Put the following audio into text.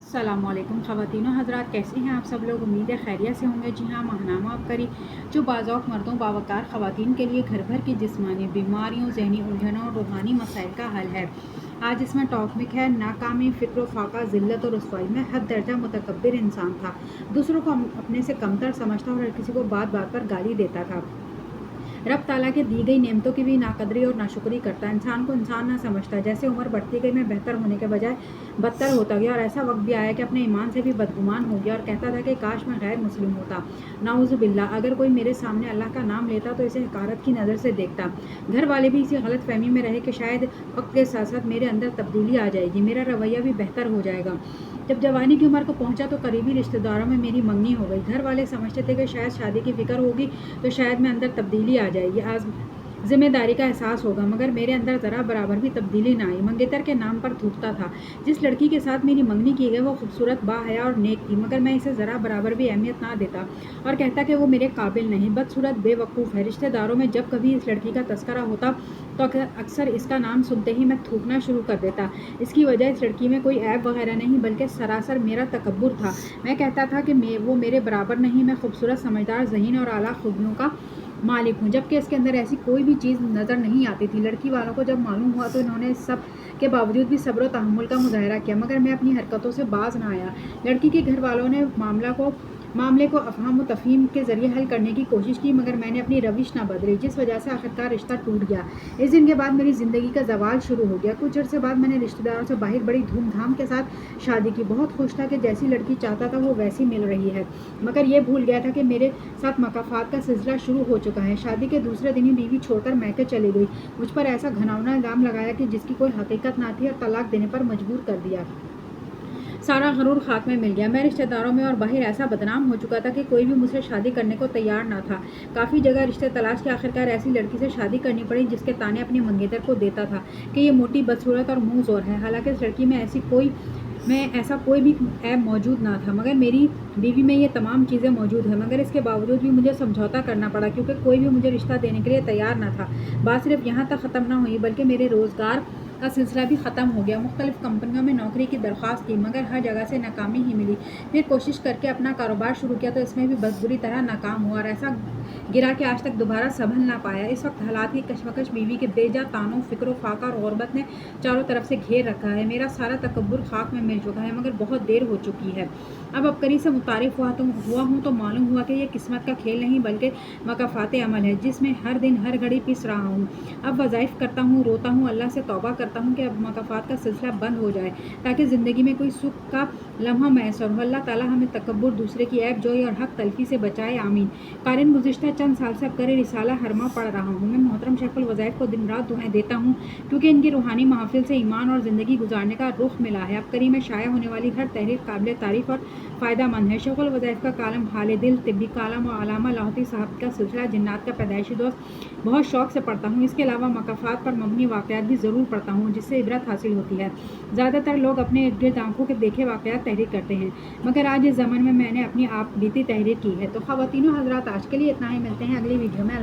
السلام علیکم خواتین و حضرات، کیسے ہیں آپ سب لوگ؟ امید ہے خیریت سے ہوں گے۔ جی ہاں، ماہنامہ آبکری جو بعض اوقات مردوں باوقار خواتین کے لیے گھر بھر کی جسمانی بیماریوں، ذہنی الجھنوں اور روحانی مسائل کا حل ہے۔ آج اس میں ٹاپک ہے ناکامی، فکر و فاقہ، ذلت اور رسوائی میں حد درجہ متکبر انسان تھا۔ دوسروں کو اپنے سے کمتر سمجھتا اور ہر کسی کو بات بات پر گالی دیتا تھا۔ رب تعالیٰ کے دی گئی نعمتوں کی بھی ناقدری اور ناشکری کرتا، انسان کو انسان نہ سمجھتا۔ جیسے عمر بڑھتی گئی میں بہتر ہونے کے بجائے بدتر ہوتا گیا، اور ایسا وقت بھی آیا کہ اپنے ایمان سے بھی بدگمان ہو گیا اور کہتا تھا کہ کاش میں غیر مسلم ہوتا۔ نعوذ باللہ، اگر کوئی میرے سامنے اللہ کا نام لیتا تو اسے حقارت کی نظر سے دیکھتا۔ گھر والے بھی اسی غلط فہمی میں رہے کہ شاید وقت کے ساتھ ساتھ میرے اندر تبدیلی آ جائے گی، میرا رویہ بھی بہتر ہو جائے گا۔ جب جوانی کی عمر کو پہنچا تو قریبی رشتہ داروں میں میری منگنی ہو گئی۔ گھر والے سمجھتے تھے کہ شاید شادی کی فکر ہوگی تو شاید میں اندر تبدیلی آ جائے گی، ذمہ داری کا احساس ہوگا، مگر میرے اندر ذرا برابر بھی تبدیلی نہ آئی۔ منگیتر کے نام پر تھوکتا تھا۔ جس لڑکی کے ساتھ میری منگنی کی گئی وہ خوبصورت، باحیا اور نیک تھی، مگر میں اسے ذرا برابر بھی اہمیت نہ دیتا اور کہتا کہ وہ میرے قابل نہیں، بدصورت، بے وقوف ہے۔ رشتہ داروں میں جب کبھی اس لڑکی کا تذکرہ ہوتا تو اکثر اس کا نام سنتے ہی میں تھوکنا شروع کر دیتا۔ اس کی وجہ اس لڑکی میں کوئی عیب وغیرہ نہیں بلکہ سراسر میرا تکبر تھا۔ میں کہتا تھا کہ وہ میرے برابر نہیں، میں خوبصورت، سمجھدار، ذہین اور اعلیٰ خوبیوں کا مالک ہوں، جبکہ اس کے اندر ایسی کوئی بھی چیز نظر نہیں آتی تھی۔ لڑکی والوں کو جب معلوم ہوا تو انہوں نے اس سب کے باوجود بھی صبر و تحمل کا مظاہرہ کیا، مگر میں اپنی حرکتوں سے باز نہ آیا۔ لڑکی کے گھر والوں نے معاملے کو افہام و تفہیم کے ذریعے حل کرنے کی کوشش کی، مگر میں نے اپنی روش نہ بدلی، جس وجہ سے آخرکار رشتہ ٹوٹ گیا۔ اس دن کے بعد میری زندگی کا زوال شروع ہو گیا۔ کچھ عرصے بعد میں نے رشتہ داروں سے باہر بڑی دھوم دھام کے ساتھ شادی کی۔ بہت خوش تھا کہ جیسی لڑکی چاہتا تھا وہ ویسی مل رہی ہے، مگر یہ بھول گیا تھا کہ میرے ساتھ مکافات کا سلسلہ شروع ہو چکا ہے۔ شادی کے دوسرے دن ہی بیوی چھوڑ کر میکے چلی گئی، مجھ پر ایسا گھناؤنا الزام لگایا کہ جس کی کوئی حقیقت نہ تھی، اور طلاق دینے پر مجبور کر دیا۔ سارا غرور خاک میں مل گیا۔ میں رشتہ داروں میں اور باہر ایسا بدنام ہو چکا تھا کہ کوئی بھی مجھ سے شادی کرنے کو تیار نہ تھا۔ کافی جگہ رشتے تلاش کے آخرکار ایسی لڑکی سے شادی کرنی پڑی جس کے تانے اپنی منگیتر کو دیتا تھا کہ یہ موٹی، بدصورت اور منہ زور ہے، حالانکہ اس لڑکی میں ایسا کوئی بھی عیب موجود نہ تھا، مگر میری بیوی میں یہ تمام چیزیں موجود ہیں، مگر اس کے باوجود بھی مجھے سمجھوتا کرنا پڑا کیونکہ کوئی بھی مجھے رشتہ دینے کے لیے تیار نہ تھا۔ بات صرف یہاں تک ختم نہ ہوئی بلکہ میرے روزگار کا سلسلہ بھی ختم ہو گیا۔ مختلف کمپنیوں میں نوکری کی درخواست کی، مگر ہر جگہ سے ناکامی ہی ملی۔ پھر کوشش کر کے اپنا کاروبار شروع کیا تو اس میں بھی بس بری طرح ناکام ہوا اور ایسا گرا کہ آج تک دوبارہ سنبھل نہ پایا۔ اس وقت حالات کی کشمکش، بیوی کے بے جا طعنوں، فکر و فاقہ اور غربت نے چاروں طرف سے گھیر رکھا ہے۔ میرا سارا تکبر خاک میں مل چکا ہے، مگر بہت دیر ہو چکی ہے۔ اب عبقری سے متعارف ہوا ہوں تو معلوم ہوا کہ یہ قسمت کا کھیل نہیں بلکہ مکافات عمل ہے، جس میں ہر دن ہر گھڑی پس رہا ہوں۔ اب وظائف کرتا ہوں، روتا ہوں، اللہ سے توبہ کرتا ہوں کہ اب مکافات کا سلسلہ بند ہو جائے تاکہ زندگی میں کوئی سکھ کا لمحہ میسر ہو۔ اللہ تعالیٰ ہمیں تکبر، دوسرے کی عیب جوئی اور حق تلفی سے بچائے، آمین۔ قارئین، گزشتہ چند سال سے عبقری رسالہ ہرما پڑھ رہا ہوں۔ میں محترم شیخ الوظائف کو دن رات دعائیں دیتا ہوں کیونکہ ان کی روحانی محافل سے ایمان اور زندگی گزارنے کا رخ ملا ہے۔ عبقری میں شائع ہونے والی ہر تحریر قابل تعریف اور فائدہ مند ہے۔ شیخ الوظائف کا کالم حال دل، طبی کالم اور علامہ لاہوتی صاحب کا سلسلہ جنات کا پیدائشی دوست بہت شوق سے پڑھتا ہوں۔ اس کے علاوہ مکافات پر مبنی واقعات بھی ضرور پڑھتا ہوں جس سے عبرت حاصل ہوتی ہے۔ زیادہ تر لوگ اپنے ارد گرد آنکھوں کے دیکھے واقعات تحریر کرتے ہیں، مگر آج اس زمانے میں نے اپنی آپ بیتی تحریر کی ہے۔ تو خواتین و حضرات، آج کے لیے اتنا ہی، ملتے ہیں اگلی ویڈیو میں۔